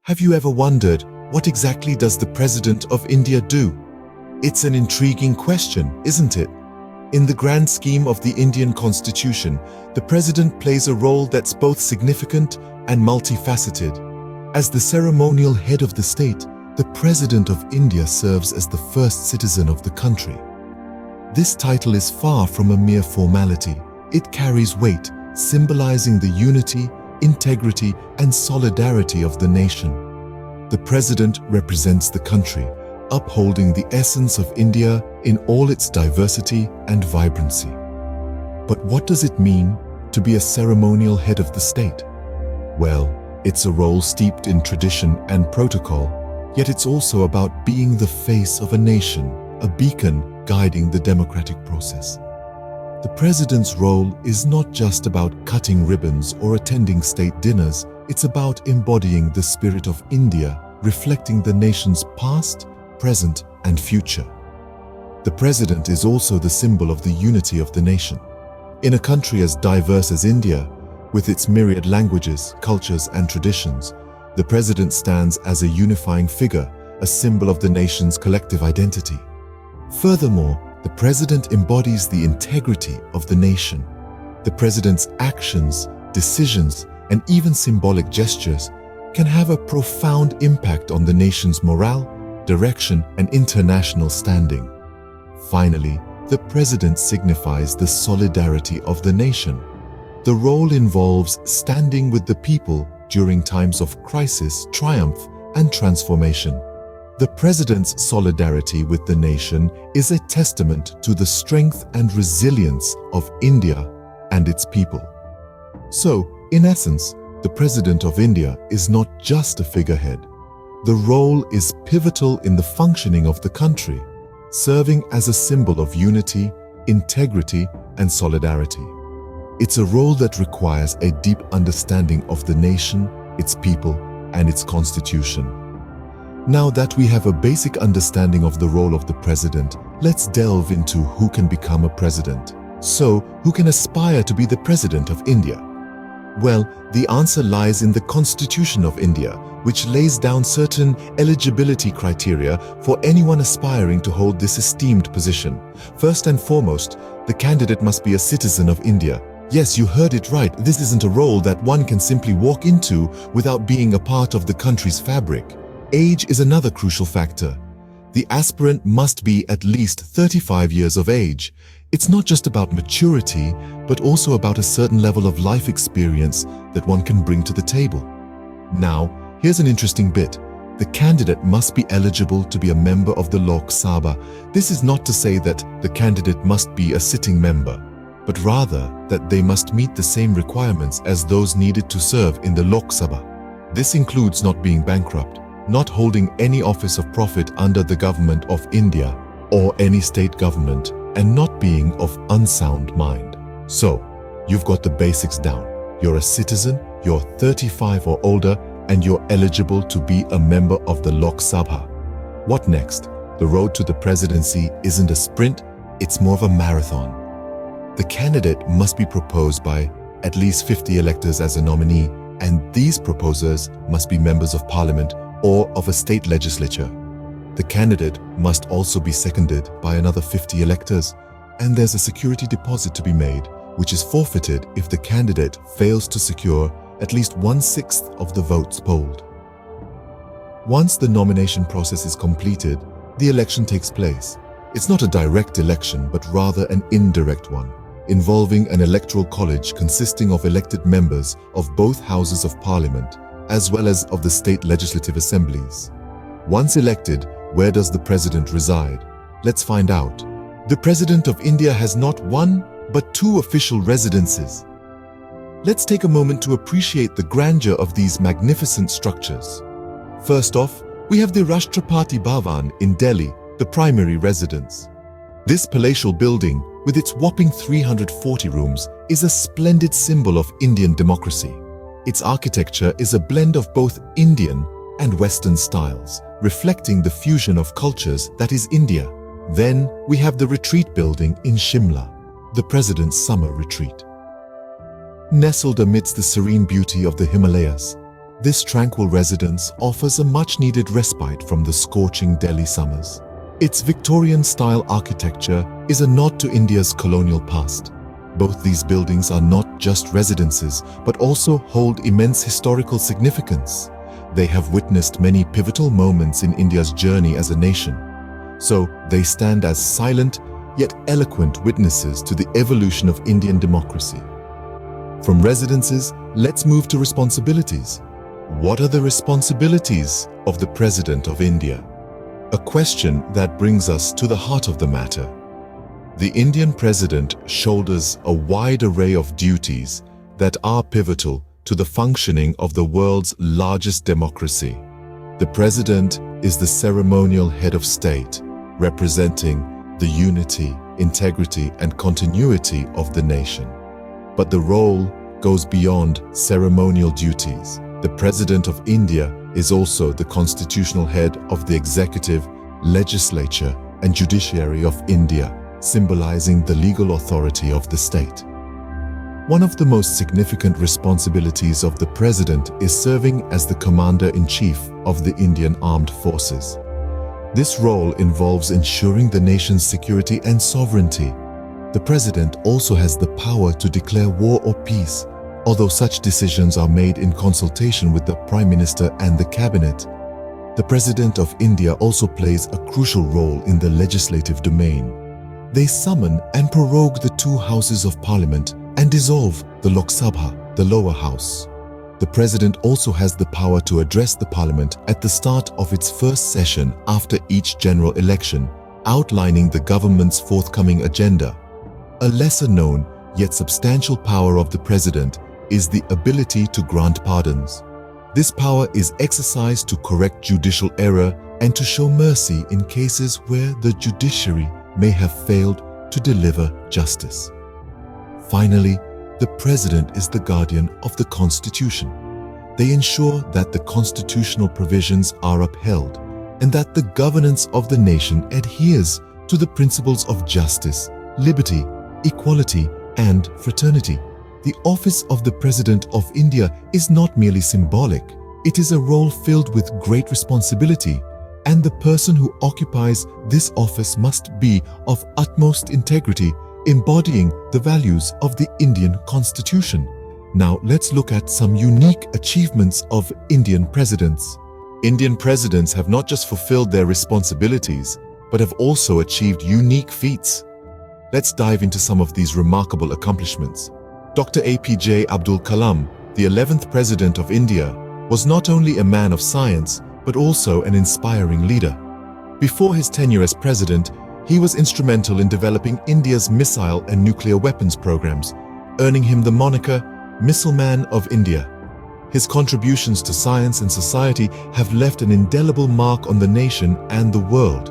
Have you ever wondered, what exactly does the President of India do? It's an intriguing question, isn't it? In the grand scheme of the Indian Constitution, the President plays a role that's both significant and multifaceted. As the ceremonial head of the state, the President of India serves as the first citizen of the country. This title is far from a mere formality. It carries weight, symbolizing the unity, integrity, and solidarity of the nation. The President represents the country, upholding the essence of India in all its diversity and vibrancy. But what does it mean to be a ceremonial head of the state? Well, it's a role steeped in tradition and protocol, yet it's also about being the face of a nation, a beacon guiding the democratic process. The President's role is not just about cutting ribbons or attending state dinners, it's about embodying the spirit of India, reflecting the nation's past, present, and future. The President is also the symbol of the unity of the nation. In a country as diverse as India, with its myriad languages, cultures, and traditions, the President stands as a unifying figure, a symbol of the nation's collective identity. Furthermore, the President embodies the integrity of the nation. The President's actions, decisions, and even symbolic gestures can have a profound impact on the nation's morale, direction, and international standing. Finally, the President signifies the solidarity of the nation. The role involves standing with the people during times of crisis, triumph, and transformation. The President's solidarity with the nation is a testament to the strength and resilience of India and its people. So, in essence, the President of India is not just a figurehead. The role is pivotal in the functioning of the country, serving as a symbol of unity, integrity, and solidarity. It's a role that requires a deep understanding of the nation, its people, and its constitution. Now that we have a basic understanding of the role of the President, let's delve into who can become a president. So, who can aspire to be the President of India? Well, the answer lies in the Constitution of India, which lays down certain eligibility criteria for anyone aspiring to hold this esteemed position. First and foremost, the candidate must be a citizen of India. Yes, you heard it right. This isn't a role that one can simply walk into without being a part of the country's fabric. Age is another crucial factor. The aspirant must be at least 35 years of age. It's not just about maturity, but also about a certain level of life experience that one can bring to the table. Now, here's an interesting bit. The candidate must be eligible to be a member of the Lok Sabha. This is not to say that the candidate must be a sitting member, but rather that they must meet the same requirements as those needed to serve in the Lok Sabha. This includes not being bankrupt, not holding any office of profit under the government of India or any state government, and not being of unsound mind. So, you've got the basics down. You're a citizen, you're 35 or older, and you're eligible to be a member of the Lok Sabha. What next? The road to the presidency isn't a sprint, it's more of a marathon. The candidate must be proposed by at least 50 electors as a nominee, and these proposers must be members of parliament or of a state legislature. The candidate must also be seconded by another 50 electors, and there's a security deposit to be made, which is forfeited if the candidate fails to secure at least 1/6 of the votes polled. Once the nomination process is completed, the election takes place. It's not a direct election, but rather an indirect one, involving an electoral college consisting of elected members of both houses of parliament, as well as of the state legislative assemblies. Once elected, where does the President reside? Let's find out. The President of India has not one, but two official residences. Let's take a moment to appreciate the grandeur of these magnificent structures. First off, we have the Rashtrapati Bhavan in Delhi, the primary residence. This palatial building, with its whopping 340 rooms, is a splendid symbol of Indian democracy. Its architecture is a blend of both Indian and Western styles, reflecting the fusion of cultures that is India. Then we have the retreat building in Shimla, the President's summer retreat. Nestled amidst the serene beauty of the Himalayas, This tranquil residence offers a much-needed respite from the scorching Delhi summers. Its Victorian-style architecture is a nod to India's colonial past. Both these buildings are not just residences, but also hold immense historical significance. They have witnessed many pivotal moments in India's journey as a nation. So they stand as silent yet eloquent witnesses to the evolution of Indian democracy. From residences, let's move to responsibilities. What are the responsibilities of the President of India? A question that brings us to the heart of the matter. The Indian President shoulders a wide array of duties that are pivotal to the functioning of the world's largest democracy. The President is the ceremonial head of state, representing the unity, integrity, and continuity of the nation. But the role goes beyond ceremonial duties. The President of India is also the constitutional head of the executive, legislature, and judiciary of India, symbolizing the legal authority of the state. One of the most significant responsibilities of the President is serving as the Commander-in-Chief of the Indian Armed Forces. This role involves ensuring the nation's security and sovereignty. The President also has the power to declare war or peace, although such decisions are made in consultation with the Prime Minister and the Cabinet. The President of India also plays a crucial role in the legislative domain. They summon and prorogue the two houses of Parliament and dissolve the Lok Sabha, the lower house. The President also has the power to address the Parliament at the start of its first session after each general election, outlining the government's forthcoming agenda. A lesser-known yet substantial power of the President is the ability to grant pardons. This power is exercised to correct judicial error and to show mercy in cases where the judiciary may have failed to deliver justice. Finally, the President is the guardian of the Constitution. They ensure that the constitutional provisions are upheld and that the governance of the nation adheres to the principles of justice, liberty, equality, and fraternity. The office of the President of India is not merely symbolic. It is a role filled with great responsibility, and the person who occupies this office must be of utmost integrity, embodying the values of the Indian Constitution. Now let's look at some unique achievements of Indian presidents. Indian presidents have not just fulfilled their responsibilities, but have also achieved unique feats. Let's dive into some of these remarkable accomplishments. Dr. APJ Abdul Kalam, the 11th President of India, was not only a man of science, but also an inspiring leader. Before his tenure as president, he was instrumental in developing India's missile and nuclear weapons programs, earning him the moniker Missile Man of India. His contributions to science and society have left an indelible mark on the nation and the world.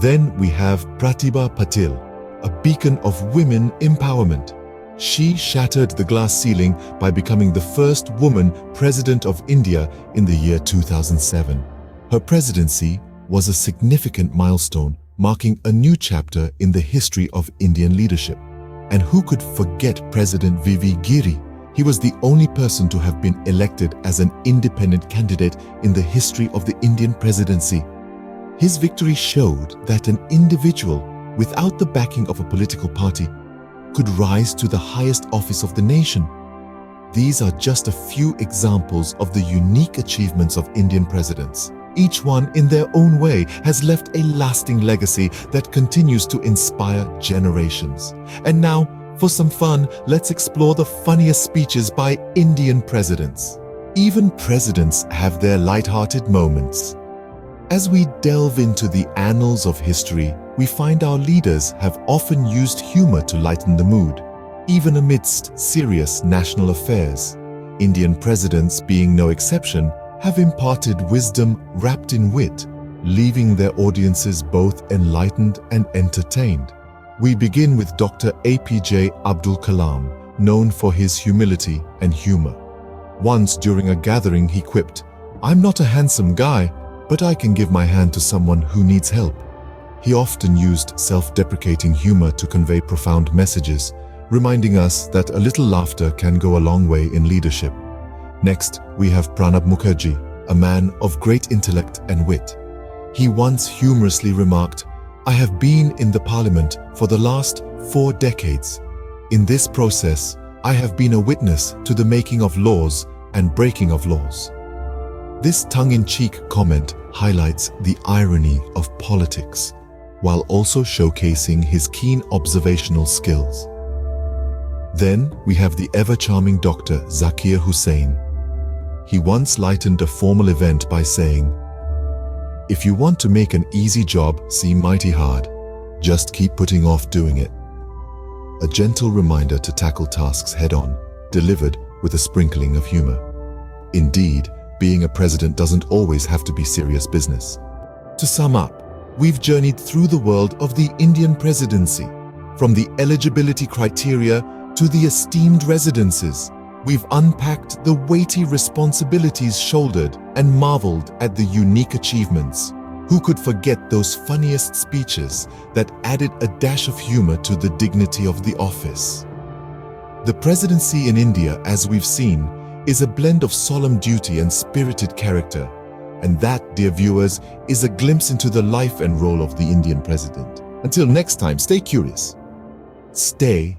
Then we have Pratibha Patil, a beacon of women empowerment. She shattered the glass ceiling by becoming the first woman president of India in the year 2007. Her presidency was a significant milestone, marking a new chapter in the history of Indian leadership. And who could forget President V.V. Giri? He was the only person to have been elected as an independent candidate in the history of the Indian presidency. His victory showed that an individual, without the backing of a political party, could rise to the highest office of the nation. These are just a few examples of the unique achievements of Indian presidents. Each one, in their own way, has left a lasting legacy that continues to inspire generations. And now, for some fun, let's explore the funniest speeches by Indian presidents. Even presidents have their light-hearted moments. As we delve into the annals of history, we find our leaders have often used humor to lighten the mood, even amidst serious national affairs. Indian presidents, being no exception, have imparted wisdom wrapped in wit, leaving their audiences both enlightened and entertained. We begin with Dr. APJ Abdul Kalam, known for his humility and humor. Once during a gathering he quipped, "I'm not a handsome guy, but I can give my hand to someone who needs help." He often used self-deprecating humor to convey profound messages, reminding us that a little laughter can go a long way in leadership. Next, we have Pranab Mukherjee, a man of great intellect and wit. He once humorously remarked, "I have been in the parliament for the last 4 decades. In this process, I have been a witness to the making of laws and breaking of laws." This tongue-in-cheek comment highlights the irony of politics, while also showcasing his keen observational skills. Then we have the ever-charming Dr. Zakir Hussain. He once lightened a formal event by saying, "If you want to make an easy job seem mighty hard, just keep putting off doing it." A gentle reminder to tackle tasks head-on, delivered with a sprinkling of humor. Indeed, being a president doesn't always have to be serious business. To sum up, we've journeyed through the world of the Indian presidency, from the eligibility criteria to the esteemed residences. We've unpacked the weighty responsibilities shouldered and marveled at the unique achievements. Who could forget those funniest speeches that added a dash of humor to the dignity of the office? The presidency in India, as we've seen, is a blend of solemn duty and spirited character. And that, dear viewers, is a glimpse into the life and role of the Indian president. Until next time, stay curious, stay